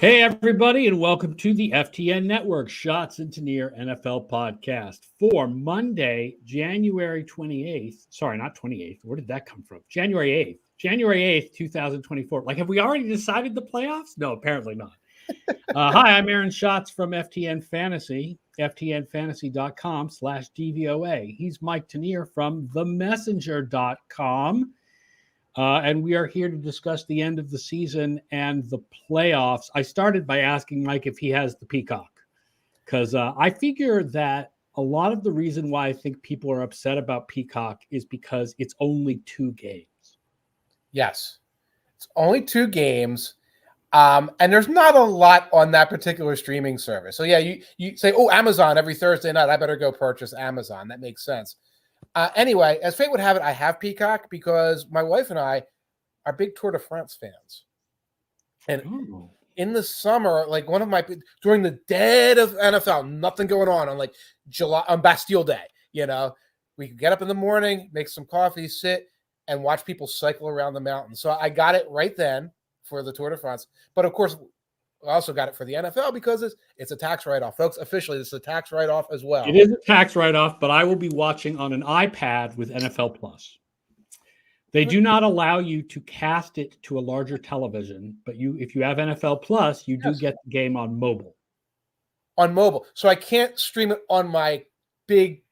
Hey, everybody, and welcome to the FTN Network Schatz and Tanier NFL podcast for Monday, January 28th. Sorry, not 28th. Where did that come from? January 8th. January 8th, 2024. Like, have we already decided the playoffs? No, apparently not. Hi, I'm Aaron Schatz from FTN Fantasy, ftnfantasy.com/DVOA. He's Mike Tanier from themessenger.com. And we are here to discuss the end of the season and the playoffs. I started by asking Mike if he has the Peacock, because I figure that a lot of the reason why I think people are upset about Peacock is because it's only 2 games. Yes, it's only 2 games. And there's not a lot on that particular streaming service. So, yeah, you say, oh, Amazon every Thursday night, I better go purchase Amazon. That makes sense. Anyway, as fate would have it, I have Peacock because my wife and I are big Tour de France fans. And in the summer, like during the dead of NFL, nothing going on like on Bastille Day, we could get up in the morning, make some coffee, sit and watch people cycle around the mountain. So I got it right then for the Tour de France. But of course, I also got it for the NFL because it's a tax write-off. Folks, officially, this is a tax write-off as well. It is a tax write-off, but I will be watching on an iPad with NFL Plus. They do not allow you to cast it to a larger television, but if you have NFL Plus, you do get the game on mobile. On mobile. So I can't stream it on my big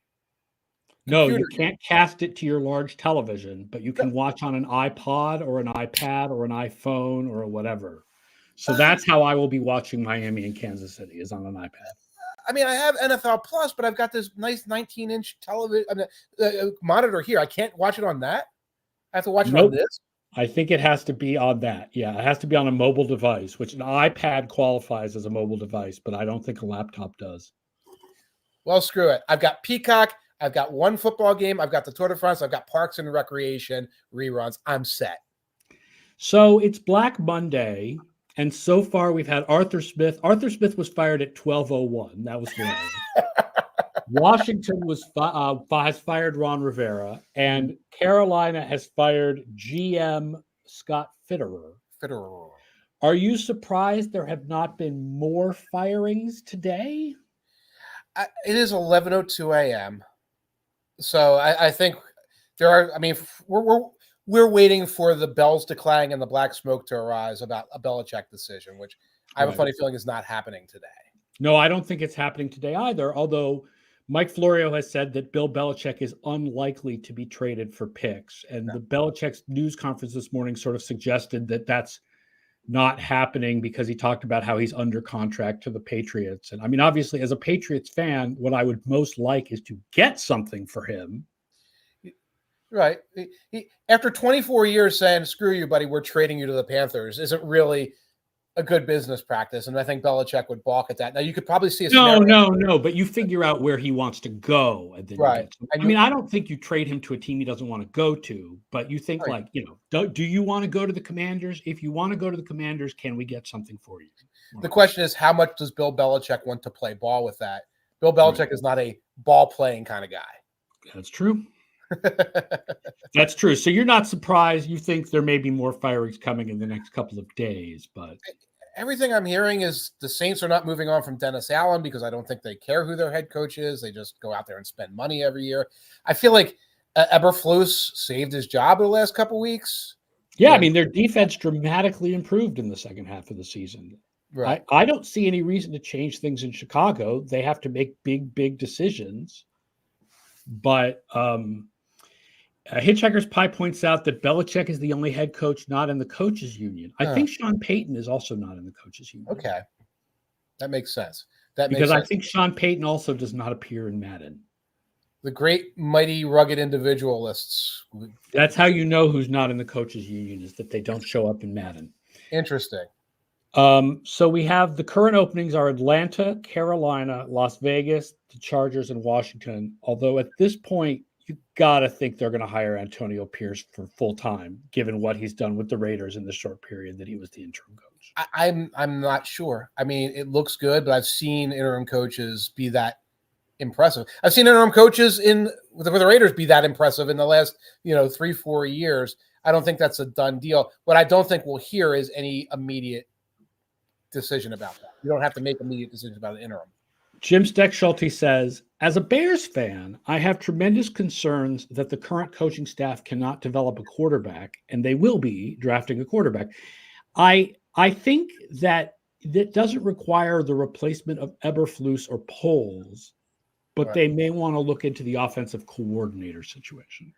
No, you can't cast it to your large television, but you can watch on an iPod or an iPad or an iPhone or whatever. So that's how I will be watching Miami and Kansas City, is on an iPad. I mean, I have NFL Plus, but I've got this nice 19-inch television monitor here. I can't watch it on that. I have to watch it on this. I think it has to be on that. Yeah, it has to be on a mobile device, which an iPad qualifies as a mobile device, but I don't think a laptop does. Well, screw it. I've got Peacock. I've got one football game. I've got the Tour de France. I've got Parks and Recreation reruns. I'm set. So it's Black Monday. And so far, we've had Arthur Smith. Arthur Smith was fired at 12:01. That was one. Washington has fired Ron Rivera, and Carolina has fired GM Scott Fitterer. Are you surprised there have not been more firings today? It is 11:02 a.m. So I think there are. I mean, we're waiting for the bells to clang and the black smoke to arise about a Belichick decision, which I have a funny feeling is not happening today. No, I don't think it's happening today either, although Mike Florio has said that Bill Belichick is unlikely to be traded for picks. And the Belichick's news conference this morning sort of suggested that that's not happening because he talked about how he's under contract to the Patriots. And I mean, obviously, as a Patriots fan, what I would most like is to get something for him. Right. After 24 years saying, screw you, buddy, we're trading you to the Panthers, isn't really a good business practice. And I think Belichick would balk at that. Now, you could probably see a scenario. No. But you figure out where he wants to go. And then right. I mean, I don't think you trade him to a team he doesn't want to go to. But you think do you want to go to the Commanders? If you want to go to the Commanders, can we get something for you? The question is, how much does Bill Belichick want to play ball with that? Bill Belichick is not a ball-playing kind of guy. That's true. That's true. So you're not surprised. You think there may be more firings coming in the next couple of days, but everything I'm hearing is the Saints are not moving on from Dennis Allen because I don't think they care who their head coach is. They just go out there and spend money every year. I feel like Eberflus saved his job in the last couple of weeks. Yeah, I mean, their defense dramatically improved in the second half of the season. Right. I don't see any reason to change things in Chicago. They have to make big decisions. But Hitchhiker's Pie points out that Belichick is the only head coach not in the coaches union. I think Sean Payton is also not in the coaches union. Okay. That makes sense. I think Sean Payton also does not appear in Madden. The great, mighty, rugged individualists. That's how you know who's not in the coaches union, is that they don't show up in Madden. Interesting. So we have the current openings are Atlanta, Carolina, Las Vegas, the Chargers, and Washington. Although at this point, you got to think they're going to hire Antonio Pierce for full time, given what he's done with the Raiders in the short period that he was the interim coach. I'm not sure. I mean, it looks good, but I've seen interim coaches be that impressive. I've seen interim coaches with the Raiders be that impressive in the last 3-4 years. I don't think that's a done deal. What I don't think we'll hear is any immediate decision about that. You don't have to make immediate decisions about an interim. Jim Steck-Schulte says, as a Bears fan, I have tremendous concerns that the current coaching staff cannot develop a quarterback, and they will be drafting a quarterback. I think that doesn't require the replacement of Eberflus or Poles, but they may want to look into the offensive coordinator situation.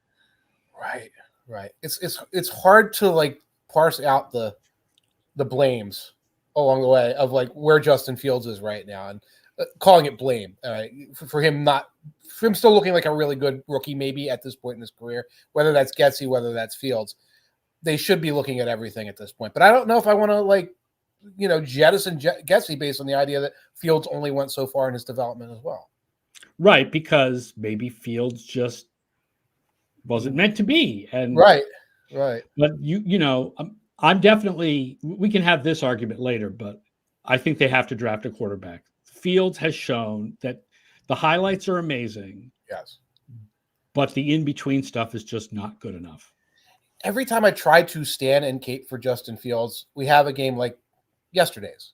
Right. It's hard to like parse out the blames along the way of like where Justin Fields is right now and calling it blame for him still looking like a really good rookie maybe at this point in his career, whether that's Getsy, whether that's Fields. They should be looking at everything at this point. But I don't know if I want to jettison Getsy based on the idea that Fields only went so far in his development as well. Right, because maybe Fields just wasn't meant to be. And right. But I'm definitely, we can have this argument later, but I think they have to draft a quarterback. Fields has shown that the highlights are amazing. Yes. But the in-between stuff is just not good enough. Every time I try to stand and cape for Justin Fields, we have a game like yesterday's.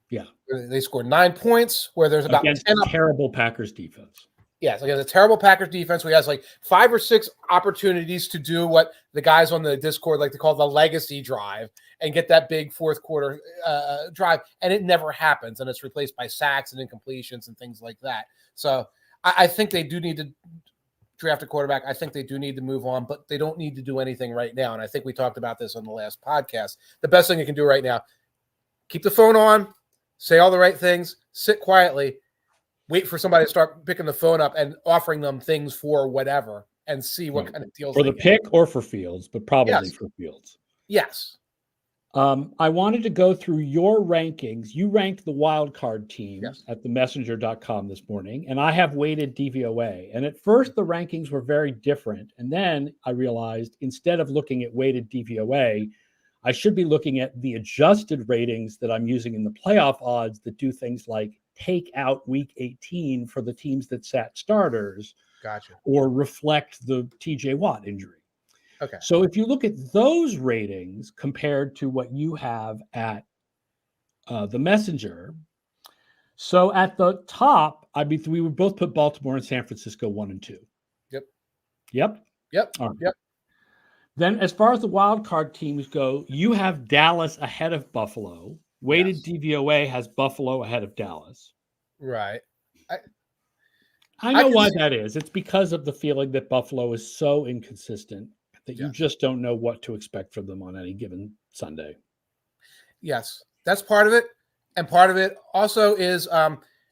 Yeah. They scored 9 points where there's about against 10 a terrible Packers defense. Yes, like a terrible Packers defense. We has like 5 or 6 opportunities to do what the guys on the Discord like to call the legacy drive and get that big fourth quarter drive, and it never happens, and it's replaced by sacks and incompletions and things like that. So I think they do need to draft a quarterback. I think they do need to move on, but they don't need to do anything right now. And I think we talked about this on the last podcast. The best thing you can do right now, keep the phone on, say all the right things, sit quietly, wait for somebody to start picking the phone up and offering them things for whatever and see what kind of deals for the pick or for Fields, but probably for Fields. Yes. I wanted to go through your rankings. You ranked the wild card teams at themessenger.com this morning, and I have weighted DVOA. And at first, the rankings were very different. And then I realized instead of looking at weighted DVOA, I should be looking at the adjusted ratings that I'm using in the playoff odds that do things like take out week 18 for the teams that sat starters. Gotcha. Or reflect the TJ Watt injury. Okay. So if you look at those ratings compared to what you have at the Messenger, so at the top, we would both put Baltimore and San Francisco 1 and 2. Yep. All right. Then as far as the wild card teams go, you have Dallas ahead of Buffalo. Weighted DVOA has Buffalo ahead of Dallas. Right. I know why that is. It's because of the feeling that Buffalo is so inconsistent that you just don't know what to expect from them on any given Sunday. Yes, that's part of it. And part of it also is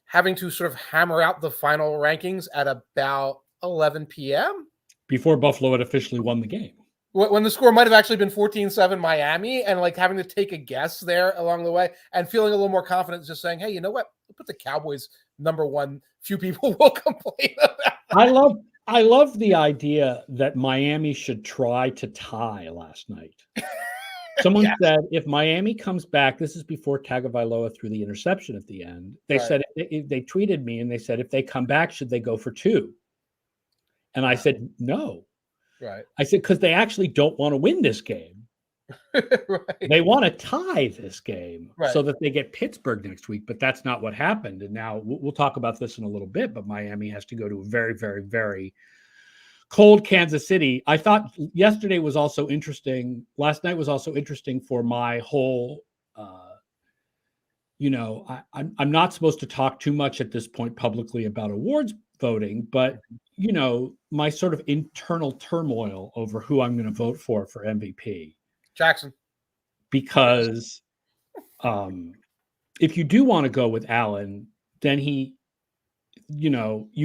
having to sort of hammer out the final rankings at about 11 p.m. Before Buffalo had officially won the game. When the score might have actually been 14-7 Miami, and like having to take a guess there along the way and feeling a little more confident just saying, hey, you know what? We'll put the Cowboys number 1. Few people will complain about. I love the idea that Miami should try to tie last night. Someone said if Miami comes back, this is before Tagovailoa threw the interception at the end. They said they tweeted me and they said if they come back, should they go for 2? And I said no. Right. I said because they actually don't want to win this game. Right. They want to tie this game so that they get Pittsburgh next week, but that's not what happened. And now we'll talk about this in a little bit, but Miami has to go to a very, very, very cold Kansas City. I thought yesterday was also interesting. Last night was also interesting for my whole, I'm not supposed to talk too much at this point publicly about awards voting, but, my sort of internal turmoil over who I'm going to vote for MVP. Jackson. Because if you do want to go with Allen, then you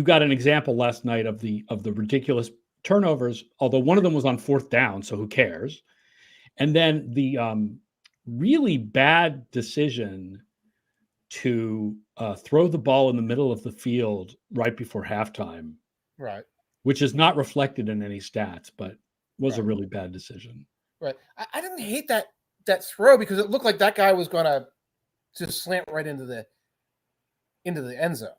got an example last night of the ridiculous turnovers, although one of them was on 4th down, so who cares? And then the really bad decision to throw the ball in the middle of the field right before halftime. Right. Which is not reflected in any stats, but was a really bad decision. Right. I didn't hate that throw because it looked like that guy was going to just slant right into the end zone.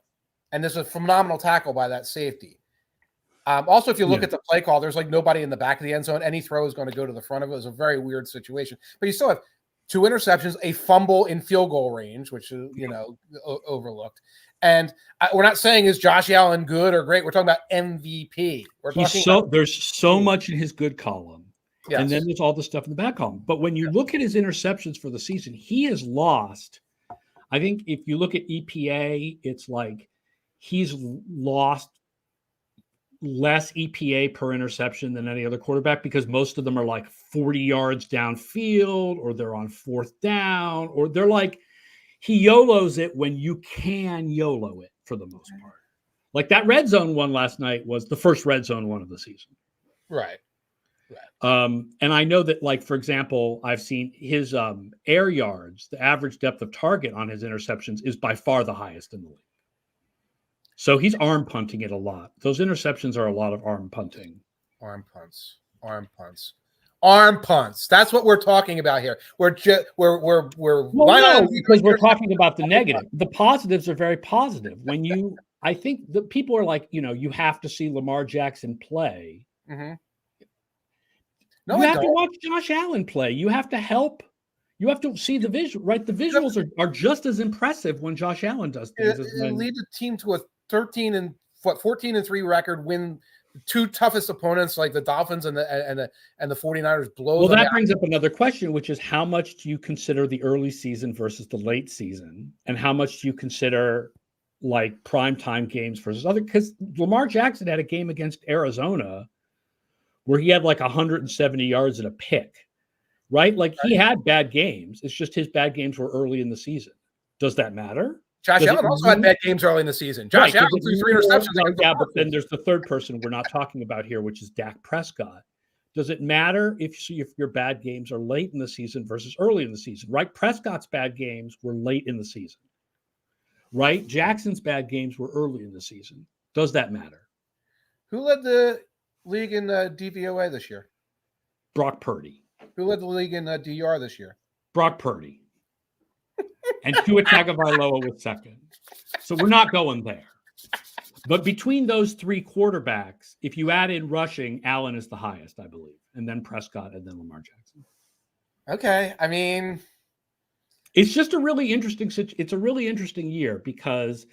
And there's a phenomenal tackle by that safety. Also, if you look at the play call, there's like nobody in the back of the end zone. Any throw is going to go to the front of it. It was a very weird situation. But you still have 2 interceptions, a fumble in field goal range, which is, overlooked. And we're not saying is Josh Allen good or great. We're talking about MVP. There's so much in his good column. Yes. And then there's all the stuff in the bad column. But when you look at his interceptions for the season, he has lost. I think if you look at EPA, it's like he's lost less EPA per interception than any other quarterback because most of them are like 40 yards downfield, or they're on 4th down, or they're like, he YOLOs it when you can YOLO it for the most part. Like that red zone one last night was the first red zone one of the season. Right. And I know that, like, for example, I've seen his air yards, the average depth of target on his interceptions is by far the highest in the league. So he's arm punting it a lot. Those interceptions are a lot of arm punting. Arm punts. That's what we're talking about here. Because we're talking about the negative. The positives are very positive. I think the people are like, you have to see Lamar Jackson play. Mm-hmm. No, you have to watch Josh Allen play. You have to help. You have to see the visual, right? The visuals are just as impressive when Josh Allen does things. It leads a team to a 14-3 record, win the 2 toughest opponents like the Dolphins and the 49ers blow. Well, that brings up another question, which is how much do you consider the early season versus the late season, and how much do you consider like primetime games versus other? Because Lamar Jackson had a game against Arizona where he had like 170 yards and a pick, right? Like he had bad games. It's just his bad games were early in the season. Does that matter? Josh Allen also had bad games early in the season. Josh Allen threw 3 interceptions. Yeah, but then there's the third person we're not talking about here, which is Dak Prescott. Does it matter if your bad games are late in the season versus early in the season, right? Prescott's bad games were late in the season, right? Jackson's bad games were early in the season. Does that matter? Who led the league in DVOA this year? Brock Purdy. Who led the league in DR this year? Brock Purdy. And Tua Tagovailoa was second. So we're not going there. But between those 3 quarterbacks, if you add in rushing, Allen is the highest, I believe. And then Prescott and then Lamar Jackson. Okay. I mean, it's just a really interesting year because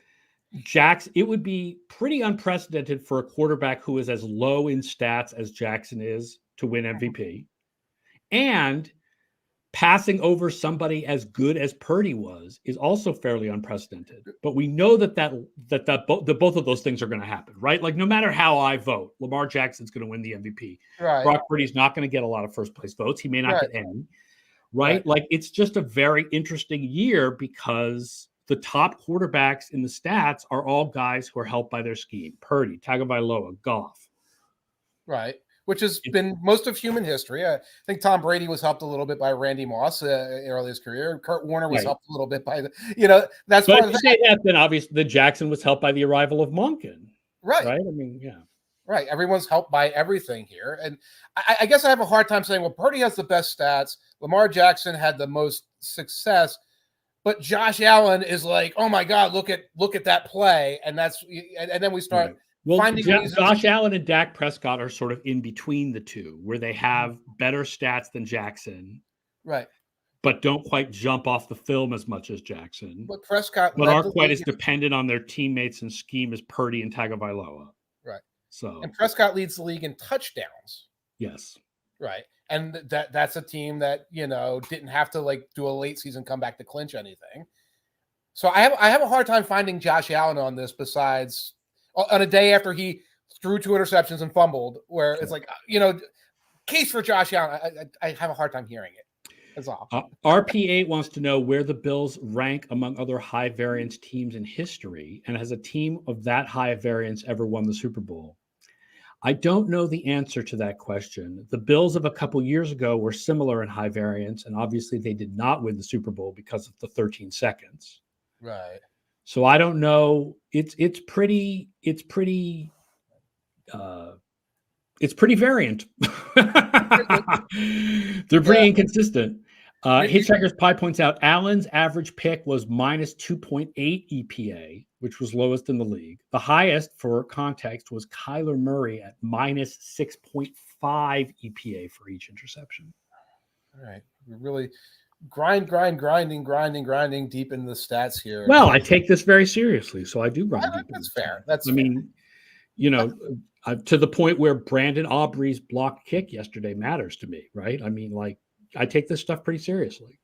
it would be pretty unprecedented for a quarterback who is as low in stats as Jackson is to win MVP, and passing over somebody as good as Purdy is also fairly unprecedented. But we know that both of those things are going to happen, right? Like no matter how I vote, Lamar Jackson's going to win the MVP. Right. Brock Purdy's not going to get a lot of first place votes. He may not get any, right? Like it's just a very interesting year because the top quarterbacks in the stats are all guys who are helped by their scheme. Purdy, Tagovailoa, Goff. Right. Which has been most of human history. I think Tom Brady was helped a little bit by Randy Moss early in his career. Kurt Warner was helped a little bit by that's. But if you say that, then obviously Jackson was helped by the arrival of Monken. Right. Right. I mean, yeah. Right. Everyone's helped by everything here. And I guess I have a hard time saying, well, Purdy has the best stats. Lamar Jackson had the most success. But Josh Allen is like, oh my God, look at that play. And then we start finding Josh Allen and Dak Prescott are sort of in between the two, where they have better stats than Jackson. Right. But don't quite jump off the film as much as Jackson. But Prescott aren't quite as dependent on their teammates and scheme as Purdy and Tagovailoa. Right. And Prescott leads the league in touchdowns. Yes. Right. And that's a team that, didn't have to do a late season comeback to clinch anything. So I have a hard time finding Josh Allen on this, besides on a day after he threw 2 interceptions and fumbled, where it's like, case for Josh Allen. I have a hard time hearing it. That's all. RP8 wants to know where the Bills rank among other high variance teams in history, and has a team of that high variance ever won the Super Bowl? I don't know the answer to that question. The Bills of a couple years ago were similar in high variance, and obviously they did not win the Super Bowl because of the 13 seconds. Right. So I don't know. It's pretty variant. They're pretty inconsistent. Hitchhiker's Pie points out Allen's average pick was minus 2.8 EPA, which was lowest in the league. The highest, for context, was Kyler Murray at minus 6.5 EPA for each interception. All right. We're really grinding deep in the stats here. Well, I take this very seriously, so I do grind deep. That's fair. That's I mean, to the point where Brandon Aubrey's block kick yesterday matters to me, right? I mean, like, I take this stuff pretty seriously.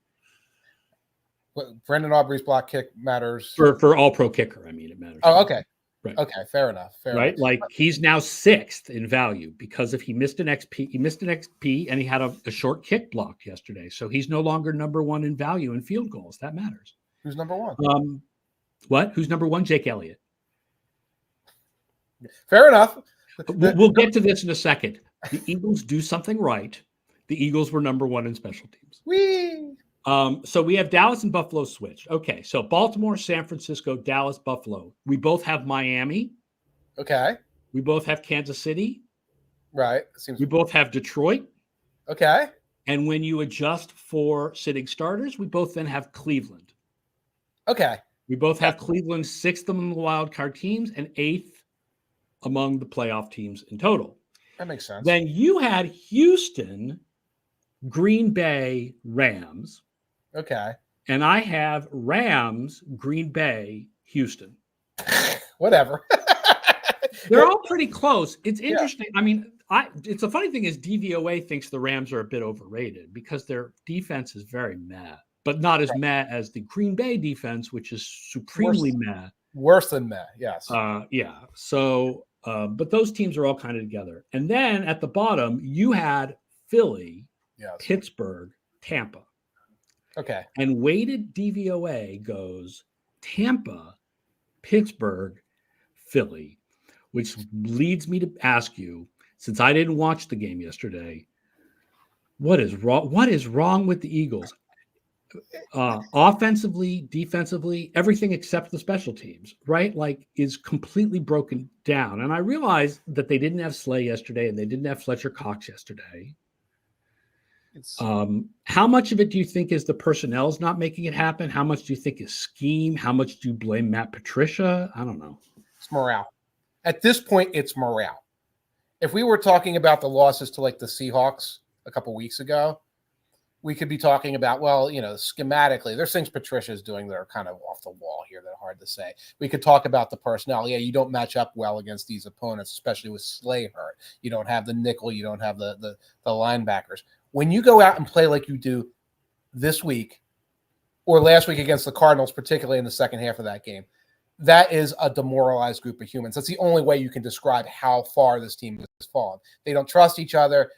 Brandon Aubrey's block kick matters for all pro kicker. I mean, it matters. Oh, okay. Right. Okay. Fair enough. Right. Like, he's now 6th in value because if he missed an XP, and he had a short kick block yesterday. So he's no longer number 1 in value in field goals. That matters. Who's number 1? What? Who's number 1? Jake Elliott. Fair enough. We'll get to this in a second. The Eagles do something right. The Eagles were number 1 in special teams. Whee! So we have Dallas and Buffalo switched. Okay, so Baltimore, San Francisco, Dallas, Buffalo. We both have Miami. Okay. We both have Kansas City. Right. We both have Detroit. Okay. And when you adjust for sitting starters, we both then have Cleveland. Okay. We both have Cleveland 6th among the wild card teams and 8th among the playoff teams in total. That makes sense. Then you had Houston, Green Bay, Rams. Okay. And I have Rams, Green Bay, Houston. Whatever. They're all pretty close. It's interesting. Yeah. I mean, it's a funny thing is DVOA thinks the Rams are a bit overrated because their defense is very meh, but not as meh as the Green Bay defense, which is supremely meh. Worse than meh, yes. Yeah. So, but those teams are all kind of together. And then at the bottom, you had Philly, Pittsburgh, Tampa. Okay. And weighted DVOA goes Tampa, Pittsburgh, Philly, which leads me to ask you, since I didn't watch the game yesterday, what is wrong? What is wrong with the Eagles? Offensively, defensively, everything except the special teams, right? Like, is completely broken down. And I realized that they didn't have Slay yesterday and they didn't have Fletcher Cox yesterday. How much of it do you think is the personnel's not making it happen? How much do you think is scheme? How much do you blame Matt Patricia? I don't know. It's morale. At this point, it's morale. If we were talking about the losses to like the Seahawks a couple weeks ago, we could be talking about, well, schematically, there's things Patricia's doing that are kind of off the wall here that are hard to say. We could talk about the personnel. Yeah, you don't match up well against these opponents, especially with Slay hurt. You don't have the nickel. You don't have the linebackers. When you go out and play like you do this week or last week against the Cardinals, particularly in the second half of that game, that is a demoralized group of humans. That's the only way you can describe how far this team has fallen. They don't trust each other.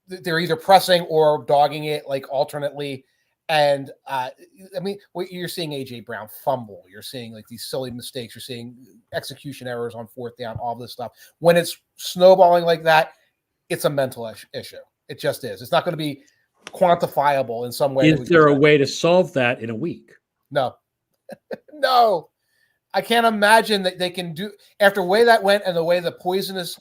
They're either pressing or dogging it, like alternately. And you're seeing AJ Brown fumble. You're seeing like these silly mistakes. You're seeing execution errors on 4th down, all this stuff. When it's snowballing like that, it's a mental issue. It just is. It's not going to be quantifiable in some way. Is there a way to solve that in a week? No. No. I can't imagine that they can do, after the way that went and the way the poisonous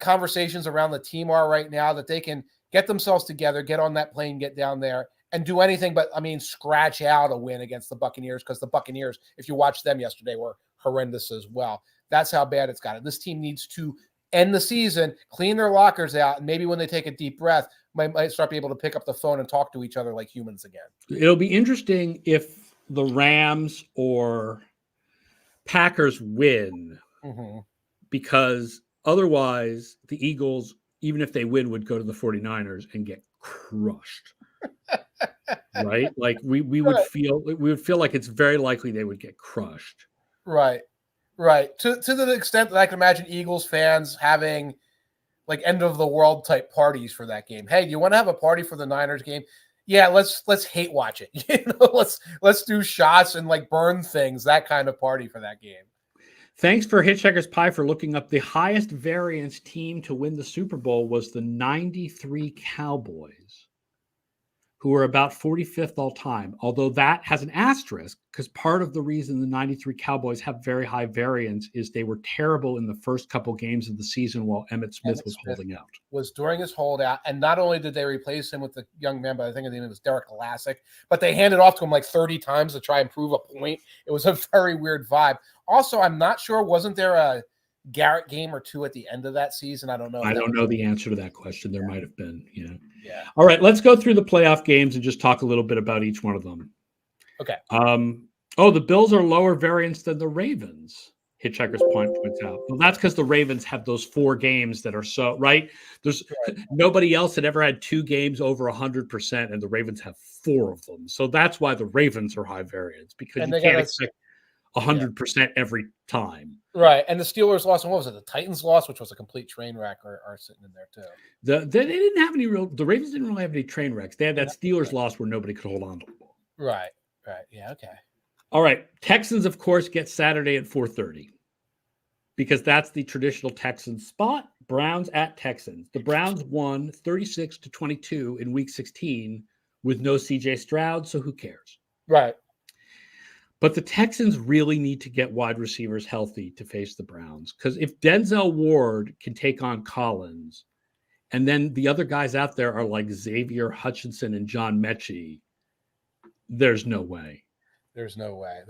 conversations around the team are right now, that they can get themselves together, get on that plane, get down there, and do anything but, scratch out a win against the Buccaneers, because the Buccaneers, if you watched them yesterday, were horrendous as well. That's how bad it's got. This team needs to end the season, clean their lockers out, and maybe when they take a deep breath, might start being able to pick up the phone and talk to each other like humans again. It'll be interesting if the Rams or Packers win, because otherwise the Eagles, even if they win, would go to the 49ers and get crushed. Right? Like we would feel like it's very likely they would get crushed. Right. To the extent that I can imagine Eagles fans having like end of the world type parties for that game. Hey, do you want to have a party for the Niners game? Yeah, let's hate watch it. Let's do shots and like burn things, that kind of party for that game. Thanks for Hitchhiker's Pie for looking up. The highest variance team to win the Super Bowl was the 93 Cowboys, who were about 45th all time, although that has an asterisk because part of the reason the 93 Cowboys have very high variance is they were terrible in the first couple games of the season while Emmitt Smith was holding out. Was during his holdout, and not only did they replace him with the young man, but I think his name was Derek Lassick, but they handed off to him like 30 times to try and prove a point. It was a very weird vibe. Also, I'm not sure, wasn't there a Garrett game or two at the end of that season. I don't know. I don't know the answer to that question. There might have been, Yeah. All right, let's go through the playoff games and just talk a little bit about each one of them. Okay. The Bills are lower variance than the Ravens. Hitchhiker's Point points out. Well, that's because the Ravens have those 4 games that are so right. There's nobody else had ever had 2 games over 100%, and the Ravens have 4 of them. So that's why the Ravens are high variance, because you can't expect 100% every time. Right. And the Steelers lost, and what was it? The Titans lost, which was a complete train wreck, are sitting in there too. They didn't have any the Ravens didn't really have any train wrecks. They had that Steelers loss where nobody could hold on to the ball. Right. Yeah. Okay. All right. Texans, of course, get Saturday at 4:30 because that's the traditional Texans spot. Browns at Texans. The Browns won 36-22 in Week 16 with no CJ Stroud, so who cares? Right. But the Texans really need to get wide receivers healthy to face the Browns, because if Denzel Ward can take on Collins, and then the other guys out there are like Xavier Hutchinson and John Mechie, there's no way. There's no way.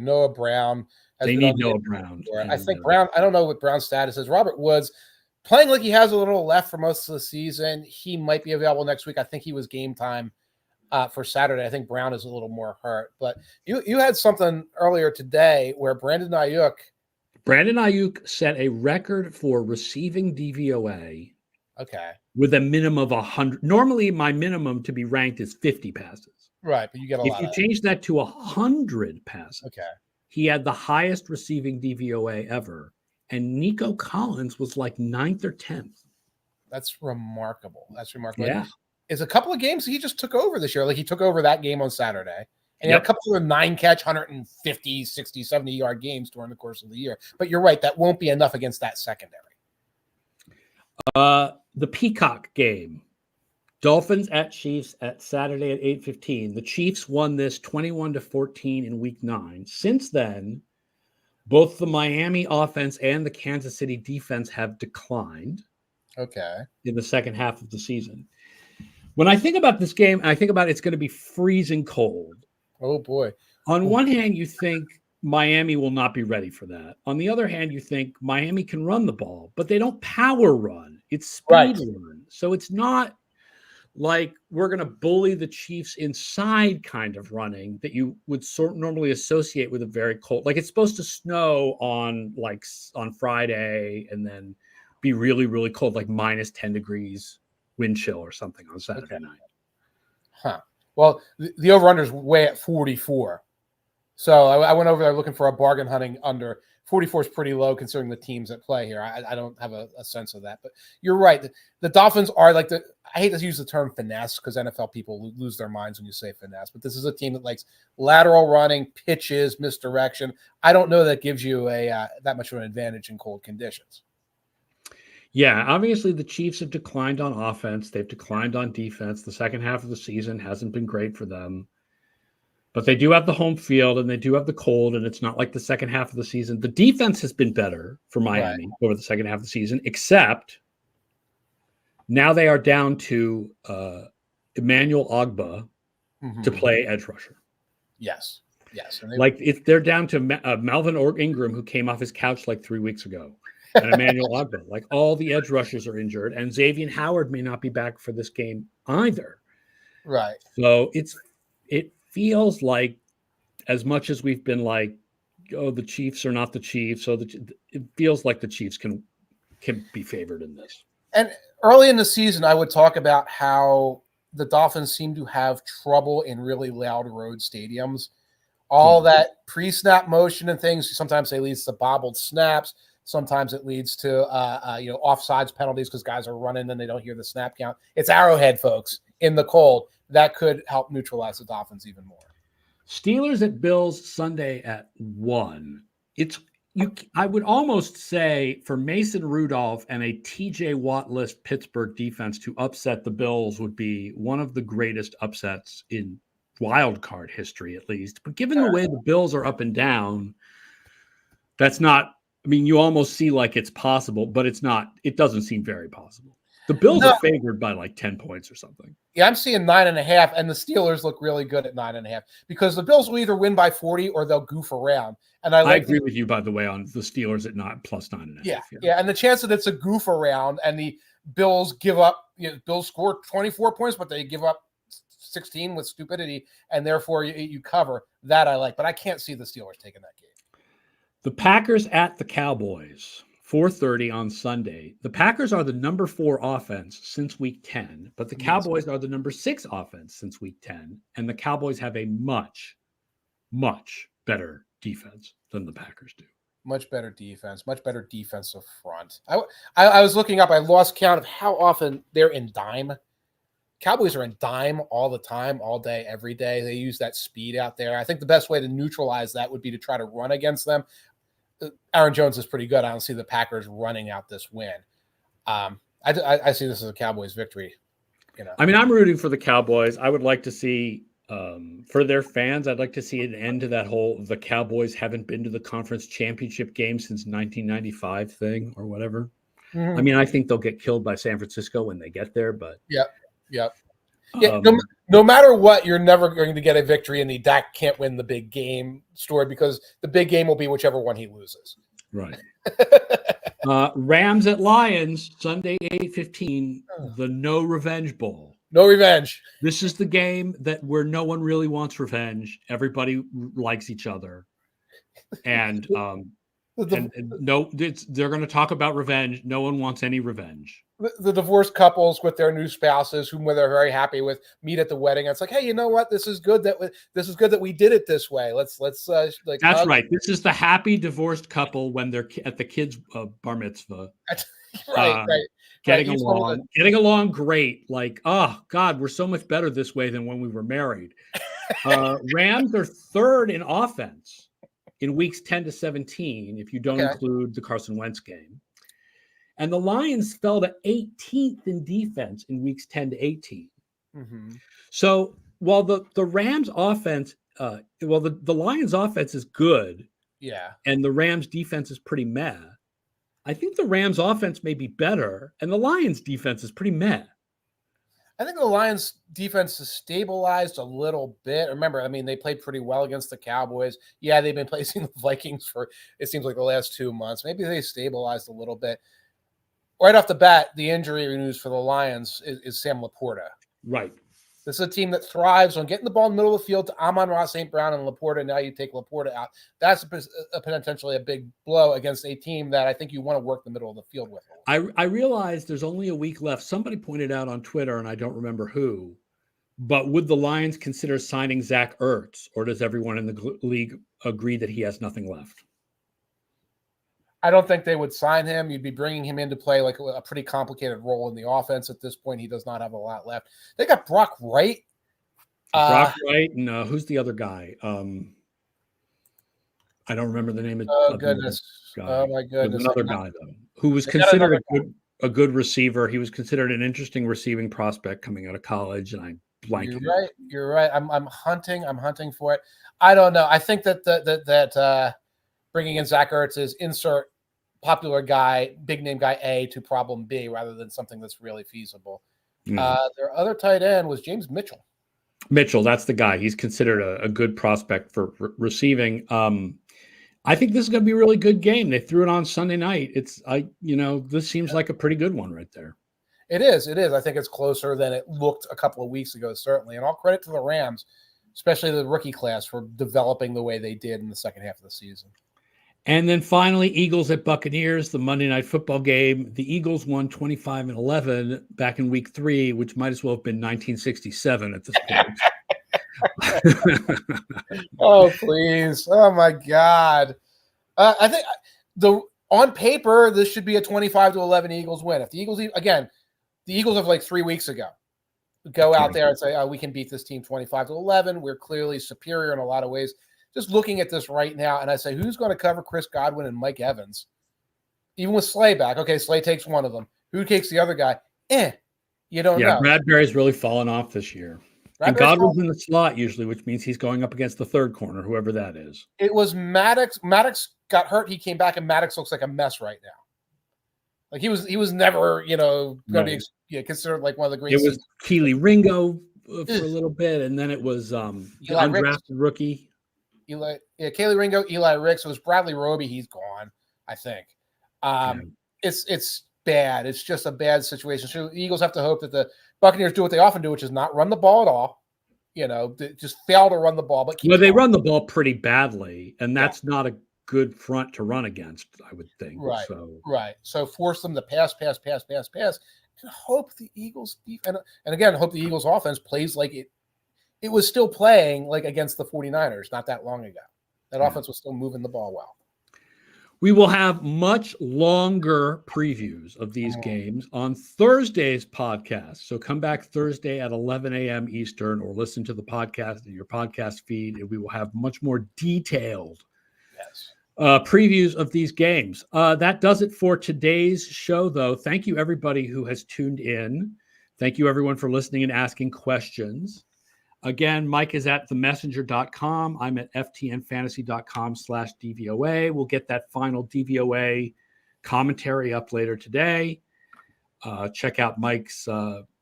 Noah Brown. They need Noah Brown. I think Brown, I don't know what Brown's status is. Robert Woods, playing like he has a little left for most of the season. He might be available next week. I think he was game time for Saturday. I think Brown is a little more hurt. But you had something earlier today where Brandon Ayuk set a record for receiving DVOA. Okay. With a minimum of 100. Normally, my minimum to be ranked is 50 passes. Right, but you get a lot. If you change that to 100 passes, he had the highest receiving DVOA ever, and Nico Collins was like 9th or 10th. That's remarkable. Yeah, it's a couple of games he just took over this year. Like he took over that game on Saturday, and he had a couple of 9-catch, 150, 60, 70-yard games during the course of the year. But you're right, that won't be enough against that secondary. The Peacock game. Dolphins at Chiefs at Saturday at 8:15. The Chiefs won this 21-14 in Week 9. Since then, both the Miami offense and the Kansas City defense have declined. Okay. In the second half of the season. When I think about this game, I think about it's going to be freezing cold. Oh boy. On one hand, you think Miami will not be ready for that. On the other hand, you think Miami can run the ball, but they don't power run. It's speed run. So it's not like we're going to bully the Chiefs inside kind of running that you would normally associate with a very cold. Like it's supposed to snow on Friday and then be really, really cold, like minus 10 degrees wind chill or something on Saturday night. Huh. Well, the over-under is way at 44. So I went over there looking for a bargain hunting under. 44 is pretty low considering the teams that play here. I don't have a sense of that. But you're right. The Dolphins are like I hate to use the term finesse because NFL people lose their minds when you say finesse. But this is a team that likes lateral running, pitches, misdirection. I don't know that gives you that much of an advantage in cold conditions. Yeah, obviously the Chiefs have declined on offense. They've declined on defense. The second half of the season hasn't been great for them. But they do have the home field and they do have the cold, and it's not like the second half of the season. The defense has been better for Miami over the second half of the season, except now they are down to Emmanuel Ogbah to play edge rusher. Yes. They're down to Melvin Ingram, who came off his couch like 3 weeks ago, and Emmanuel Ogbah. Like all the edge rushers are injured, and Xavier Howard may not be back for this game either. Right. So it feels like, as much as we've been like, oh, the Chiefs are not the Chiefs, so it feels like the Chiefs can be favored in this. And early in the season, I would talk about how the Dolphins seem to have trouble in really loud road stadiums. All that pre-snap motion and things, sometimes it leads to bobbled snaps. Sometimes it leads to offsides penalties because guys are running and they don't hear the snap count. It's Arrowhead, folks, in the cold. That could help neutralize the Dolphins even more. Steelers at Bills Sunday at 1. I would almost say for Mason Rudolph and a TJ Watt-less Pittsburgh defense to upset the Bills would be one of the greatest upsets in wild card history, at least. But given the way the Bills are up and down, that's not. I mean, you almost see like it's possible, but it's not. It doesn't seem very possible. The Bills No. are favored by like 10 points or something. Yeah, I'm seeing 9.5, and the Steelers look really good at 9.5 because the Bills will either win by 40 or they'll goof around. And I agree with you, by the way, on the Steelers at plus 9.5. Yeah, and the chance that it's a goof around and the Bills give up, Bills score 24 points, but they give up 16 with stupidity, and therefore you cover. That I like, but I can't see the Steelers taking that game. The Packers at the Cowboys. 4:30 on Sunday. The Packers are the number 4 offense since week 10, but the Cowboys are the number 6 offense since week 10, and the Cowboys have a much, much better defense than the Packers do. Much better defense, much better defensive front. I was looking up, I lost count of how often they're in dime. Cowboys are in dime all the time, all day, every day. They use that speed out there. I think the best way to neutralize that would be to try to run against them. Aaron Jones is pretty good. I don't see the Packers running out this win. I see this as a Cowboys victory. I mean, I'm rooting for the Cowboys. I would like to see, for their fans, I'd like to see an end to that whole the Cowboys haven't been to the conference championship game since 1995 thing or whatever. Mm-hmm. I mean, I think they'll get killed by San Francisco when they get there, but Yep. Yeah, no matter what, you're never going to get a victory in the Dak can't win the big game story because the big game will be whichever one he loses. Right. Rams at Lions, Sunday, 8:15, the No Revenge Bowl. No revenge. This is the game where no one really wants revenge. Everybody likes each other. And they're going to talk about revenge. No one wants any revenge. The divorced couples with their new spouses, whom they're very happy with, meet at the wedding. It's like, hey, you know what? This is good that we did it this way. Let's like. That's right. This is the happy divorced couple when they're at the kids' bar mitzvah. right. Getting along great. Like, oh God, we're so much better this way than when we were married. Rams are 3rd in offense in weeks 10 to 17, if you don't include the Carson Wentz game. And the Lions fell to 18th in defense in weeks 10 to 18. Mm-hmm. So while the Rams offense, the Lions offense is good, and the Rams defense is pretty meh, I think the Rams offense may be better, and the Lions defense is pretty meh. I think the Lions defense has stabilized a little bit. Remember, I mean, they played pretty well against the Cowboys. Yeah, they've been placing the Vikings for, it seems like, the last 2 months. Maybe they stabilized a little bit. Right off the bat, the injury news for the Lions is Sam Laporta. Right. This is a team that thrives on getting the ball in the middle of the field to Amon-Ra St. Brown and Laporta. Now you take Laporta out. That's potentially a big blow against a team that I think you want to work the middle of the field with. I realize there's only a week left. Somebody pointed out on Twitter, and I don't remember who, but would the Lions consider signing Zach Ertz, or does everyone in the league agree that he has nothing left? I don't think they would sign him. You'd be bringing him in to play like a pretty complicated role in the offense at this point. He does not have a lot left. They got Brock Wright. And who's the other guy? I don't remember the name of. Oh goodness! Oh my goodness! There's another guy though who was considered a good receiver. He was considered an interesting receiving prospect coming out of college, and I'm blanking. You're right. I'm hunting for it. I don't know. I think that bringing in Zach Ertz is insert popular guy, big name guy A to problem B rather than something that's really feasible. Their other tight end was James Mitchell. Mitchell, that's the guy. He's considered a good prospect for receiving. I think this is going to be a really good game. They threw it on Sunday night. This seems like a pretty good one right there. It is. I think it's closer than it looked a couple of weeks ago, certainly. And all credit to the Rams, especially the rookie class, for developing the way they did in the second half of the season. And then finally, Eagles at Buccaneers, the Monday Night Football game. The Eagles won 25-11 back in week 3, which might as well have been 1967 at this point. Oh, please. Oh, my God. I think on paper, this should be a 25-11 Eagles win. If the Eagles, again, the Eagles of like 3 weeks ago, go out there and say, oh, we can beat this team 25-11. We're clearly superior in a lot of ways. Just looking at this right now, and I say, who's going to cover Chris Godwin and Mike Evans? Even with Slay back. Okay, Slay takes one of them. Who takes the other guy? You don't know. Yeah, Bradbury's really fallen off this year. And Godwin's in the slot usually, which means he's going up against the third corner, whoever that is. It was Maddox. Maddox got hurt. He came back, and Maddox looks like a mess right now. Like he was never, going to Right. be considered like one of the great. It was Keely Ringo for a little bit, and then it was the Eli Ricks. undrafted rookie. Kaylee Ringo, Eli Ricks. It was Bradley Roby. He's gone, I think. It's bad. It's just a bad situation. So the Eagles have to hope that the Buccaneers do what they often do, which is not run the ball at all. Just fail to run the ball. But they run the ball pretty badly, and that's not a good front to run against, I would think. Right. So force them to pass, and hope the Eagles and again, hope the Eagles offense plays like it was still playing like against the 49ers not that long ago. That offense was still moving the ball well. We will have much longer previews of these games on Thursday's podcast. So come back Thursday at 11 a.m. Eastern or listen to the podcast in your podcast feed, and we will have much more detailed previews of these games. That does it for today's show, though. Thank you, everybody who has tuned in. Thank you, everyone, for listening and asking questions. Again, Mike is at themessenger.com. I'm at ftnfantasy.com/DVOA. We'll get that final DVOA commentary up later today. Check out Mike's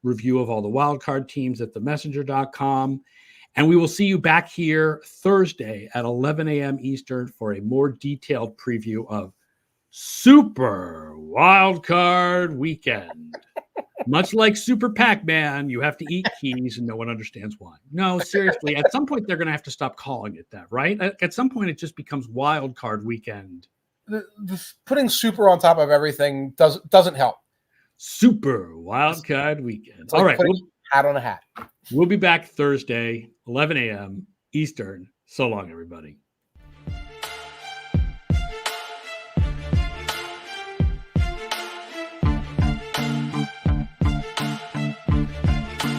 review of all the wildcard teams at themessenger.com. And we will see you back here Thursday at 11 a.m. Eastern for a more detailed preview of Super Wildcard Weekend. Much like Super Pac-Man, you have to eat keys and no one understands why. No, seriously, at some point they're going to have to stop calling it that, right? At some point it just becomes Wild Card Weekend. Putting super on top of everything doesn't help. Super Wild Card Weekend. It's like all right. Hat on a hat. We'll be back Thursday, 11 a.m. Eastern. So long, everybody.